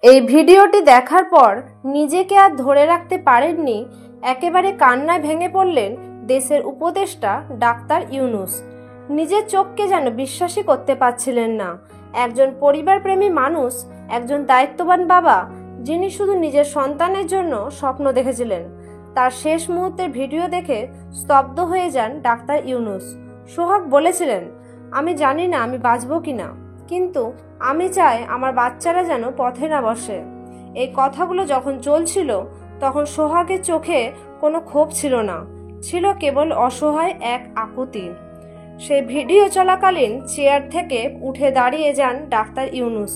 এই ভিডিওটি দেখার পর নিজেকে আর ধরে রাখতে পারেননি, একেবারে কান্নায় ভেঙে পড়লেন দেশের উপদেষ্টা ডাক্তার ইউনূস। নিজের চোখকে যেন বিশ্বাসই করতে পারছিলেন না। একজন পরিবারপ্রেমী মানুষ, একজন দায়িত্ববান বাবা, যিনি শুধু নিজের সন্তানের জন্য স্বপ্ন দেখেছিলেন, তার শেষ মুহূর্তের ভিডিও দেখে স্তব্ধ হয়ে যান ডাক্তার ইউনূস। সোহাগ বলেছিলেন, আমি জানি না আমি বাঁচবো কিনা, কিন্তু আমি চাই আমার বাচ্চারা যেন পথে না বসে। এই কথাগুলো যখন চলছিল তখন সোহাগের চোখে কোনো ক্ষোভ ছিল না, ছিল কেবল অসহায় এক আকুতি। সেই ভিডিও চলাকালীন চেয়ার থেকে উঠে দাঁড়িয়ে যান ডাক্তার ইউনূস।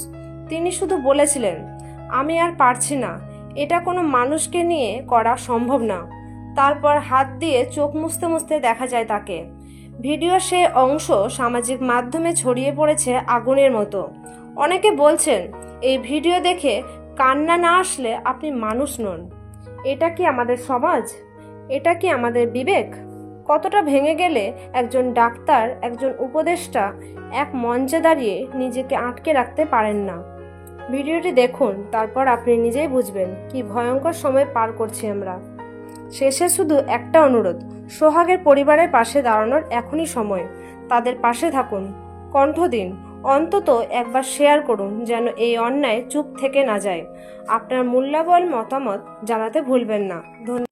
তিনি শুধু বলেছিলেন, আমি আর পারছি না, এটা কোনো মানুষকে নিয়ে করা সম্ভব না। তারপর হাত দিয়ে চোখ মুছতে মুছতে দেখা যায় তাকে। ভিডিও সে অংশ সামাজিক মাধ্যমে ছড়িয়ে পড়েছে আগুনের মতো। অনেকে বলছেন, এই ভিডিও দেখে কান্না না আসলে আপনি মানুষ নন। এটা কি আমাদের সমাজ? এটা কি আমাদের বিবেক? কতটা ভেঙে গেলে একজন ডাক্তার, একজন উপদেষ্টা এক মঞ্চে দাঁড়িয়ে নিজেকে আটকে রাখতে পারেন না। ভিডিওটি দেখুন, তারপর আপনি নিজেই বুঝবেন কি ভয়ঙ্কর সময় পার করছি আমরা। শেষে শুধু একটা অনুরোধ, সোহাগের পরিবারের পাশে দাঁড়ানোর এখনই সময়। তাদের পাশে থাকুন, কণ্ঠ দিন, অন্তত একবার শেয়ার করুন, যেন এই অন্যায় চুপ থেকে না যায়। আপনার মূল্যবান মতামত জানাতে ভুলবেন না। ধন্যবাদ।